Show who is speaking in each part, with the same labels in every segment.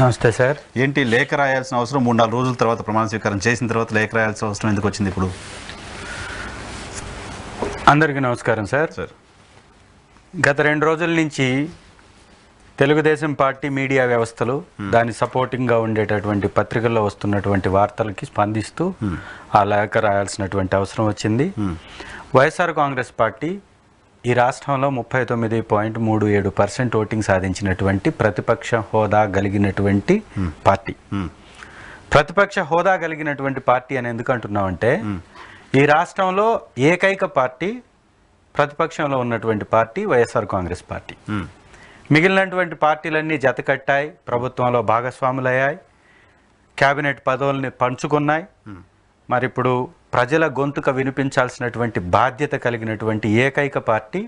Speaker 1: నమస్తే సార్.
Speaker 2: ఏంటి లేఖ రాయాల్సిన అవసరం 3-4 రోజుల తర్వాత ప్రమాణ స్వీకారం చేసిన తర్వాత లేఖ రాయాల్సిన అవసరం ఎందుకు వచ్చింది ఇప్పుడు?
Speaker 1: అందరికీ నమస్కారం సార్.
Speaker 2: సార్,
Speaker 1: గత 2 రోజుల నుంచి తెలుగుదేశం పార్టీ మీడియా వ్యవస్థలు దాని సపోర్టింగ్గా ఉండేటటువంటి పత్రికల్లో వస్తున్నటువంటి వార్తలకి స్పందిస్తూ ఆ లేఖ రాయాల్సినటువంటి అవసరం వచ్చింది. వైఎస్ఆర్ కాంగ్రెస్ పార్టీ ఈ రాష్ట్రంలో 39.37% ఓటింగ్ సాధించినటువంటి ప్రతిపక్ష హోదా కలిగినటువంటి పార్టీ. ప్రతిపక్ష హోదా కలిగినటువంటి పార్టీ అని ఎందుకు అంటున్నామంటే, ఈ రాష్ట్రంలో ఏకైక పార్టీ ప్రతిపక్షంలో ఉన్నటువంటి పార్టీ వైఎస్ఆర్ కాంగ్రెస్ పార్టీ. మిగిలినటువంటి పార్టీలన్నీ జతకట్టాయి, ప్రభుత్వంలో భాగస్వాములయ్యాయి, కేబినెట్ పదవుల్ని పంచుకున్నాయి. మరి ఇప్పుడు ప్రజల గొంతుక వినిపించాల్సినటువంటి బాధ్యత కలిగినటువంటి ఏకైక party,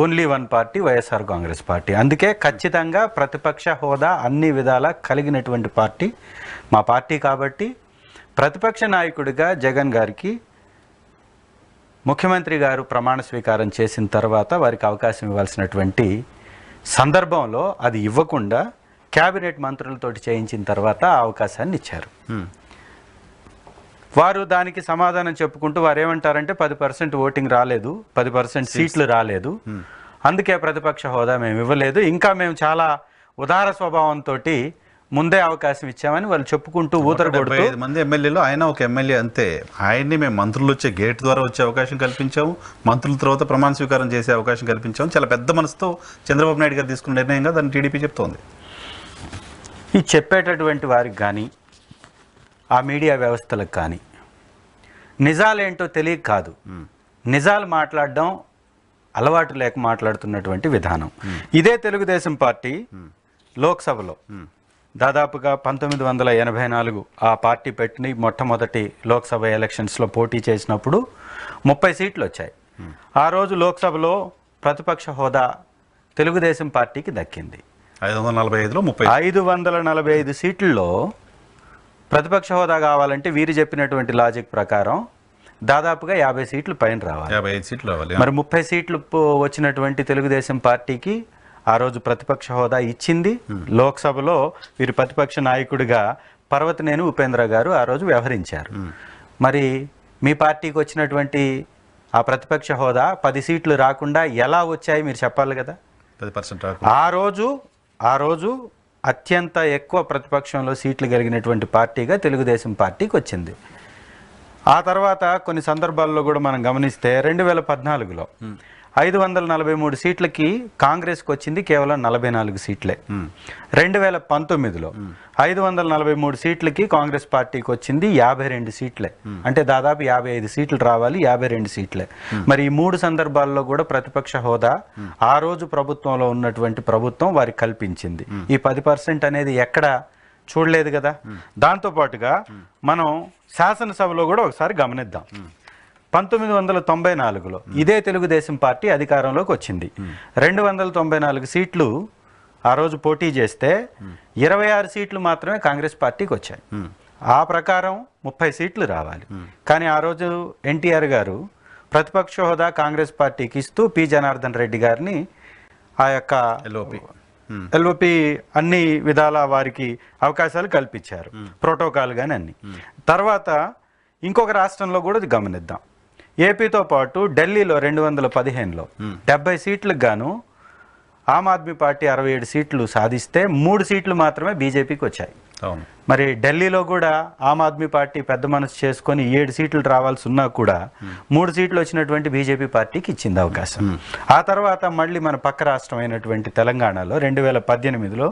Speaker 1: only one party YSR Congress party. అందుకే ఖచ్చితంగా ప్రతిపక్ష హోదా అన్ని విధాలా కలిగినటువంటి పార్టీ మా పార్టీ. కాబట్టి ప్రతిపక్ష నాయకుడిగా జగన్ గారికి ముఖ్యమంత్రి గారు ప్రమాణ స్వీకారం చేసిన తర్వాత వారికి అవకాశం ఇవ్వాల్సినటువంటి సందర్భంలో అది ఇవ్వకుండా కేబినెట్ మంత్రులతోటి చేయించిన తర్వాత ఆ అవకాశాన్ని ఇచ్చారు. వారు దానికి సమాధానం చెప్పుకుంటూ వారు ఏమంటారంటే 10% ఓటింగ్ రాలేదు, 10% సీట్లు రాలేదు, అందుకే ప్రతిపక్ష హోదా మేము ఇవ్వలేదు, ఇంకా మేము చాలా ఉదార స్వభావంతో ముందే అవకాశం ఇచ్చామని వాళ్ళు చెప్పుకుంటూ ఊతరగొడుతూ.
Speaker 2: 75 మంది ఎమ్మెల్యేలు, ఆయన ఒక ఎమ్మెల్యే అంతే. ఆయన్ని మేము మంత్రులు వచ్చే గేట్ ద్వారా వచ్చే అవకాశం కల్పించాము, మంత్రుల తర్వాత ప్రమాణ స్వీకారం చేసే అవకాశం కల్పించాము. చాలా పెద్ద మనసుతో చంద్రబాబు నాయుడు గారు తీసుకున్న నిర్ణయంగా దాన్ని టీడీపీ చెప్తోంది.
Speaker 1: ఈ చెప్పేటటువంటి వారికి కానీ ఆ మీడియా వ్యవస్థలకు కానీ నిజాలేంటో తెలియక కాదు, నిజాలు మాట్లాడడం అలవాటు లేక మాట్లాడుతున్నటువంటి విధానం. ఇదే తెలుగుదేశం పార్టీ లోక్సభలో దాదాపుగా 1984 ఆ పార్టీ పెట్టిన మొట్టమొదటి లోక్సభ ఎలక్షన్స్లో పోటీ చేసినప్పుడు 30 సీట్లు వచ్చాయి. ఆ రోజు లోక్సభలో ప్రతిపక్ష హోదా తెలుగుదేశం పార్టీకి దక్కింది. 545 సీట్లలో ప్రతిపక్ష హోదా కావాలంటే వీరు చెప్పినటువంటి లాజిక్ ప్రకారం దాదాపుగా 50 సీట్లు పైన రావాలి,
Speaker 2: 55 సీట్లు రావాలి.
Speaker 1: మరి 30 సీట్లు వచ్చినటువంటి తెలుగుదేశం పార్టీకి ఆ రోజు ప్రతిపక్ష హోదా ఇచ్చింది. లోక్సభలో వీరి ప్రతిపక్ష నాయకుడిగా పర్వతనేని ఉపేంద్ర గారు ఆ రోజు వ్యవహరించారు. మరి మీ పార్టీకి వచ్చినటువంటి ఆ ప్రతిపక్ష హోదా 10 సీట్లు రాకుండా ఎలా వచ్చాయి మీరు చెప్పాలి కదా.
Speaker 2: 10%
Speaker 1: ఆ రోజు అత్యంత ఎక్కువ ప్రతిపక్షంలో సీట్లు కలిగినటువంటి పార్టీగా తెలుగుదేశం పార్టీకి వచ్చింది. ఆ తర్వాత కొన్ని సందర్భాల్లో కూడా మనం గమనిస్తే 2014లో 543 సీట్లకి కాంగ్రెస్కి వచ్చింది కేవలం 44 సీట్లే. 2019లో 543 సీట్లకి కాంగ్రెస్ పార్టీకి వచ్చింది 52 సీట్లే. అంటే దాదాపు 55 సీట్లు రావాలి, 52 సీట్లే. మరి ఈ 3 సందర్భాల్లో కూడా ప్రతిపక్ష హోదా ఆ రోజు ప్రభుత్వంలో ఉన్నటువంటి ప్రభుత్వం వారికి కల్పించింది. ఈ 10% అనేది ఎక్కడ చూడలేదు కదా. దాంతోపాటుగా మనం శాసనసభలో కూడా ఒకసారి గమనిద్దాం. 1994లో ఇదే తెలుగుదేశం పార్టీ అధికారంలోకి వచ్చింది. 294 సీట్లు ఆ రోజు పోటీ చేస్తే 26 సీట్లు మాత్రమే కాంగ్రెస్ పార్టీకి వచ్చాయి. ఆ ప్రకారం 30 సీట్లు రావాలి. కానీ ఆ రోజు ఎన్టీఆర్ గారు ప్రతిపక్ష హోదా కాంగ్రెస్ పార్టీకి ఇస్తూ పి జనార్దన్ రెడ్డి గారిని ఆ యొక్క ఎల్ఓపి అన్ని విధాల వారికి అవకాశాలు కల్పించారు, ప్రోటోకాల్ కానీ అన్ని. తర్వాత ఇంకొక రాష్ట్రంలో కూడా గమనిద్దాం. ఏపీతో పాటు ఢిల్లీలో 2015లో 70 సీట్లకు గాను ఆమ్ ఆద్మీ పార్టీ 67 సీట్లు సాధిస్తే 3 సీట్లు మాత్రమే బీజేపీకి వచ్చాయి. మరి ఢిల్లీలో కూడా ఆమ్ ఆద్మీ పార్టీ పెద్ద మనసు చేసుకొని 7 సీట్లు రావాల్సి ఉన్నా కూడా 3 సీట్లు వచ్చినటువంటి బీజేపీ పార్టీకి ఇచ్చింది అవకాశం. ఆ తర్వాత మళ్ళీ మన పక్క రాష్ట్రం అయినటువంటి తెలంగాణలో 2018లో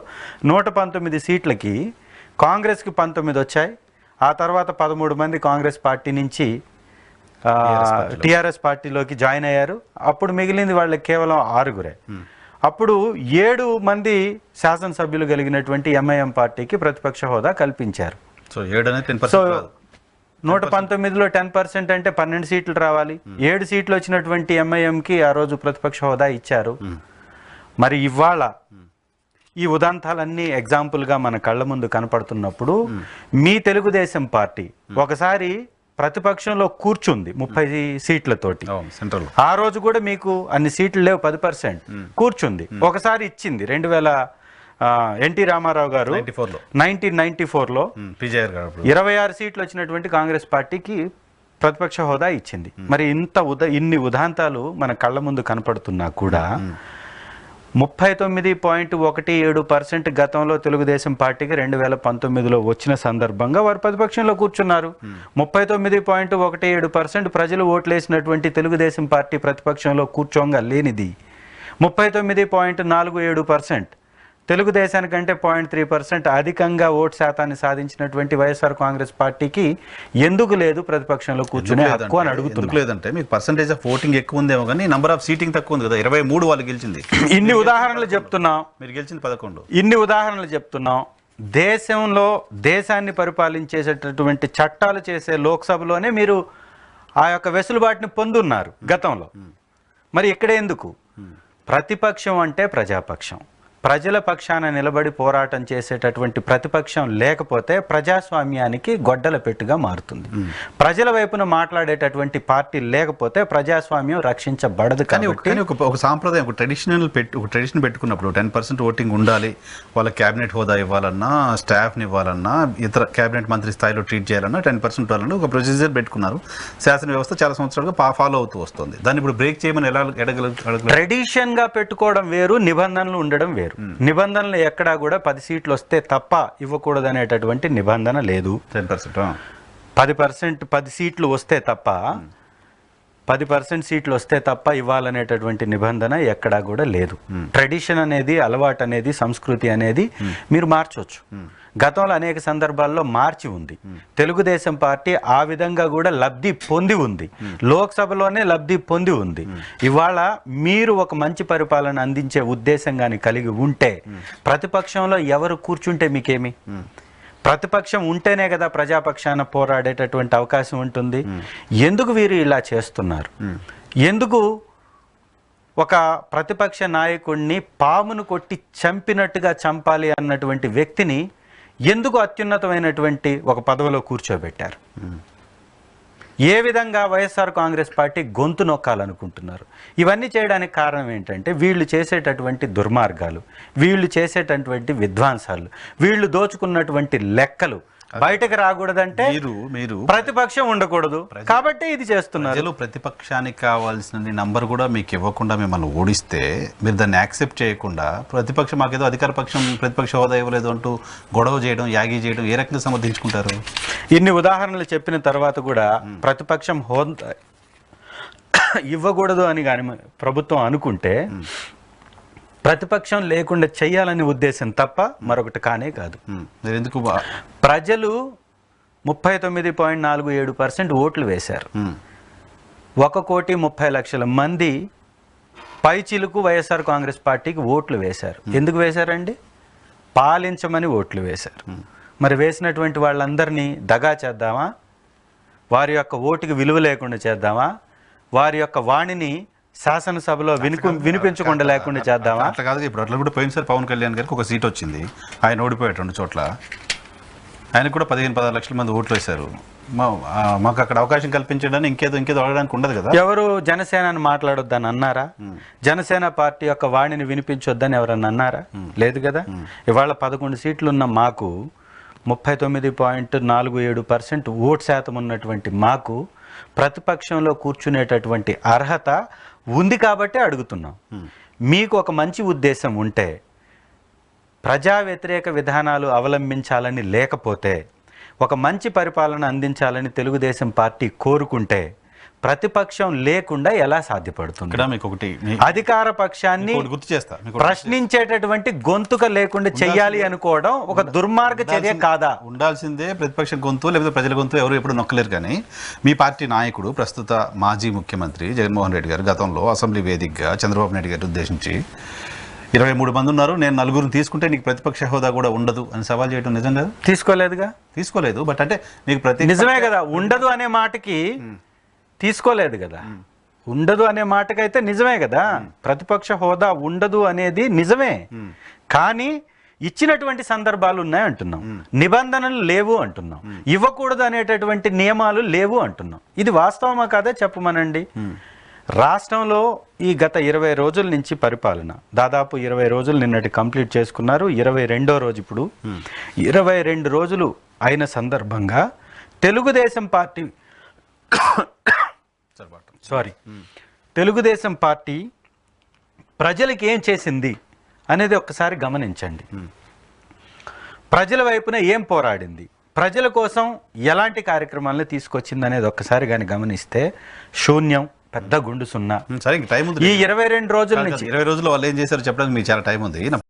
Speaker 1: 119 సీట్లకి కాంగ్రెస్కి 19 వచ్చాయి. ఆ తర్వాత 13 మంది కాంగ్రెస్ పార్టీ నుంచి టిఆర్ఎస్ పార్టీలోకి జాయిన్ అయ్యారు. అప్పుడు మిగిలింది వాళ్ళకి కేవలం 6గురే. అప్పుడు 7 మంది శాసనసభ్యులు కలిగినటువంటి ఎంఐఎం పార్టీకి ప్రతిపక్ష హోదా కల్పించారు. సో 119లో 10% అంటే 12 సీట్లు రావాలి. 7 సీట్లు వచ్చినటువంటి ఎంఐఎంకి ఆ రోజు ప్రతిపక్ష హోదా ఇచ్చారు. మరి ఇవాళ ఈ ఉదంతాలన్నీ ఎగ్జాంపుల్గా మన కళ్ళ ముందు కనపడుతున్నప్పుడు మీ తెలుగుదేశం పార్టీ ఒకసారి ప్రతిపక్షంలో కూర్చుంది 30 సీట్లతోటి. ఆ రోజు కూడా మీకు అన్ని సీట్లు లేవు, 10% కూర్చుంది. ఒకసారి ఇచ్చింది ఎన్టీ రామారావు గారు 1994లో
Speaker 2: పిజేఆర్ గారు
Speaker 1: 26 సీట్లు వచ్చినటువంటి కాంగ్రెస్ పార్టీకి ప్రతిపక్ష హోదా ఇచ్చింది. మరి ఇన్ని ఉదాంతాలు మన కళ్ళ ముందు కనపడుతున్నా కూడా 39.17% గతంలో తెలుగుదేశం పార్టీకి 2019లో వచ్చిన సందర్భంగా వారు ప్రతిపక్షంలో కూర్చున్నారు. 39.17% ప్రజలు ఓట్లేసినటువంటి తెలుగుదేశం పార్టీ ప్రతిపక్షంలో కూర్చోంగా లేనిది 39.47%. తెలుగుదేశానికంటే 0.3% అధికంగా ఓటు శాతాన్ని సాధించినటువంటి వైఎస్ఆర్ కాంగ్రెస్ పార్టీకి ఎందుకు లేదు ప్రతిపక్షంలో కూర్చునే హక్కు అని అడుగుతున్నారు.
Speaker 2: లేదంటే మీకు పర్సెంటేజ్ ఆఫ్ ఓటింగ్ ఎక్కువ ఉందేమో కానీ నంబర్ ఆఫ్ సీటింగ్ తక్కువ ఉంది కదా. 23 వాళ్ళు గెలిచింది.
Speaker 1: ఇన్ని ఉదాహరణలు చెప్తున్నాం,
Speaker 2: మీరు గెలిచింది 11.
Speaker 1: ఇన్ని ఉదాహరణలు చెప్తున్నాం. దేశాన్ని పరిపాలించేటటువంటి చట్టాలు చేసే లోక్సభలోనే మీరు ఆ యొక్క వెసులుబాటుని పొందున్నారు గతంలో. మరి ఇక్కడ ఎందుకు? ప్రతిపక్షం అంటే ప్రజాపక్షం, ప్రజల పక్షాన నిలబడి పోరాటం చేసేటటువంటి ప్రతిపక్షం లేకపోతే ప్రజాస్వామ్యానికి గొడ్డల పెట్టుగా మారుతుంది. ప్రజల వైపున మాట్లాడేటటువంటి పార్టీ లేకపోతే ప్రజాస్వామ్యం రక్షించబడదు.
Speaker 2: కానీ ఒక సాంప్రదాయం, ఒక ట్రెడిషన్ పెట్టుకున్నప్పుడు 10% ఓటింగ్ ఉండాలి, వాళ్ళ క్యాబినెట్ హోదా ఇవ్వాలన్నా, స్టాఫ్ని ఇవ్వాలన్నా, ఇతర క్యాబినెట్ మంత్రి స్థాయిలో ట్రీట్ చేయాలన్నా 10% ఇవ్వాలన్నా ఒక ప్రొసీజర్ పెట్టుకున్నారు. శాసన వ్యవస్థ చాలా సంవత్సరాలుగా ఫాలో అవుతూ వస్తుంది. దాన్ని ఇప్పుడు బ్రేక్ చేయమని ఎలా అడగలరు?
Speaker 1: ట్రెడిషన్గా పెట్టుకోవడం వేరు, నిబంధనలు ఉండడం వేరు. నిబంధనలు ఎక్కడా కూడా 10 సీట్లు వస్తే తప్ప ఇవ్వకూడదు అనేటటువంటి నిబంధన లేదు. 10% 10 సీట్లు వస్తే తప్ప 10% సీట్లు వస్తే తప్ప ఇవ్వాలనేటటువంటి నిబంధన ఎక్కడా కూడా లేదు. ట్రెడిషన్ అనేది, అలవాటు అనేది, సంస్కృతి అనేది మీరు మార్చవచ్చు. గతంలో అనేక సందర్భాల్లో మార్చి ఉంది. తెలుగుదేశం పార్టీ ఆ విధంగా కూడా లబ్ధి పొంది ఉంది, లోక్సభలోనే లబ్ధి పొంది ఉంది. ఇవాళ మీరు ఒక మంచి పరిపాలన అందించే ఉద్దేశం కానీ కలిగి ఉంటే ప్రతిపక్షంలో ఎవరు కూర్చుంటే మీకేమి? ప్రతిపక్షం ఉంటేనే కదా ప్రజాపక్షాన పోరాడేటటువంటి అవకాశం ఉంటుంది. ఎందుకు వీరు ఇలా చేస్తున్నారు? ఎందుకు ఒక ప్రతిపక్ష నాయకుడిని పామును కొట్టి చంపినట్టుగా చంపాలి అన్నటువంటి వ్యక్తిని ఎందుకు అత్యున్నతమైనటువంటి ఒక పదవిలో కూర్చోబెట్టారు? ఏ విధంగా వైఎస్ఆర్ కాంగ్రెస్ పార్టీ గొంతు నొక్కాలనుకుంటున్నారు? ఇవన్నీ చేయడానికి కారణం ఏంటంటే వీళ్ళు చేసేటటువంటి దుర్మార్గాలు, వీళ్ళు చేసేటటువంటి విధ్వంసాలు, వీళ్ళు దోచుకున్నటువంటి లెక్కలు బయటకు రాకూడదంటే మీరు ప్రతిపక్షం ఉండకూడదు కాబట్టి ఇది చేస్తున్నారు.
Speaker 2: ప్రతిపక్షానికి కావాల్సిన నంబర్ కూడా మీకు ఇవ్వకుండా మిమ్మల్ని ఓడిస్తే మీరు దాన్ని యాక్సెప్ట్ చేయకుండా ప్రతిపక్షం మాకేదో అధికార పక్షం ప్రతిపక్ష హోదా ఇవ్వలేదు అంటూ గొడవ చేయడం, యాగి చేయడం ఏ రకంగా సమర్థించుకుంటారు?
Speaker 1: ఇన్ని ఉదాహరణలు చెప్పిన తర్వాత కూడా ప్రతిపక్షం హోదా ఇవ్వకూడదు అని కానీ ప్రభుత్వం అనుకుంటే ప్రతిపక్షం లేకుండా చెయ్యాలనే ఉద్దేశం తప్ప మరొకటి కానే కాదు.
Speaker 2: ఎందుకు?
Speaker 1: ప్రజలు 39.47% ఓట్లు వేశారు. 1,30,00,000 మంది పైచిలుకు వైఎస్ఆర్ కాంగ్రెస్ పార్టీకి ఓట్లు వేశారు. ఎందుకు వేశారండి? పాలించమని ఓట్లు వేశారు. మరి వేసినటువంటి వాళ్ళందరినీ దగా చేద్దామా? వారి యొక్క ఓటుకి విలువ లేకుండా చేద్దామా? వారి యొక్క వాణిని శాసనసభలో వినిపించకుండా లేకుండా చేద్దామా?
Speaker 2: అట్లా కాదు. ఇప్పుడు అట్లా కూడా పోయినసారి పవన్ కళ్యాణ్ గారికి ఒక సీట్ వచ్చింది, ఆయన ఓడిపోయాడు 2 చోట్ల. ఆయనకు కూడా 15-16 లక్షల మంది ఓట్లు వేశారు. మాకు అక్కడ అవకాశం కల్పించడానికి ఇంకేదో అడగడానికి ఉండదు కదా.
Speaker 1: ఎవరు జనసేనని మాట్లాడొద్దని అన్నారా? జనసేన పార్టీ యొక్క వాణిని వినిపించొద్దని ఎవరన్నా అన్నారా? లేదు కదా. ఇవాళ 11 సీట్లున్న మాకు 39.47% ఓటు శాతం ఉన్నటువంటి మాకు ప్రతిపక్షంలో కూర్చునేటటువంటి అర్హత ఉంది కాబట్టి అడుగుతున్నాం. మీకు ఒక మంచి ఉద్దేశం ఉంటే, ప్రజా వ్యతిరేక విధానాలు అవలంబించాలని లేకపోతే, ఒక మంచి పరిపాలన అందించాలని తెలుగుదేశం పార్టీ కోరుకుంటే ప్రతిపక్షం లేకుండా ఎలా సాధ్యపడుతుంది? అధికార పక్షాన్ని
Speaker 2: గుర్తు చేస్తా,
Speaker 1: ప్రశ్నించేటటువంటి గొంతుక లేకుండా చెయ్యాలి అనుకోవడం ఒక దుర్మార్గ చర్య కాదా?
Speaker 2: ఉండాల్సిందే ప్రతిపక్ష గొంతు, లేకపోతే ప్రజల గొంతు ఎవరు ఎప్పుడు నొక్కలేరు. కానీ మీ పార్టీ నాయకుడు, ప్రస్తుత మాజీ ముఖ్యమంత్రి జగన్మోహన్ రెడ్డి గారు గతంలో అసెంబ్లీ వేదికగా చంద్రబాబు నాయుడు గారిని ఉద్దేశించి 23 మంది ఉన్నారు, నేను 4 తీసుకుంటే నీకు ప్రతిపక్ష హోదా కూడా ఉండదు అని సవాల్ చేయడం నిజం కదా? తీసుకోలేదు. బట్ అంటే మీకు
Speaker 1: నిజమే కదా, ఉండదు అనే మాటకి తీసుకోలేదు కదా. ఉండదు అనే మాటకైతే నిజమే కదా, ప్రతిపక్ష హోదా ఉండదు అనేది నిజమే. కానీ ఇచ్చినటువంటి సందర్భాలు ఉన్నాయి అంటున్నాం, నిబంధనలు లేవు అంటున్నాం, ఇవ్వకూడదు అనేటటువంటి నియమాలు లేవు అంటున్నాం. ఇది వాస్తవమా కాదా చెప్పమనండి. రాష్ట్రంలో ఈ గత 20 రోజుల నుంచి పరిపాలన దాదాపు 20 రోజులు నిన్నటి కంప్లీట్ చేసుకున్నారు. 22వ రోజు ఇప్పుడు 22 రోజులు అయిన సందర్భంగా తెలుగుదేశం పార్టీ తెలుగుదేశం పార్టీ ప్రజలకి ఏం చేసింది అనేది ఒక్కసారి గమనించండి. ప్రజల వైపున ఏం పోరాడింది, ప్రజల కోసం ఎలాంటి కార్యక్రమాలను తీసుకొచ్చింది అనేది ఒక్కసారి కానీ గమనిస్తే శూన్యం, పెద్ద గుండు సున్నా.
Speaker 2: సరే, టైం ఉంది.
Speaker 1: ఈ 22 రోజుల నుంచి
Speaker 2: 20 రోజులు వాళ్ళు ఏం చేశారో చెప్పడానికి మీకు చాలా టైం ఉంది.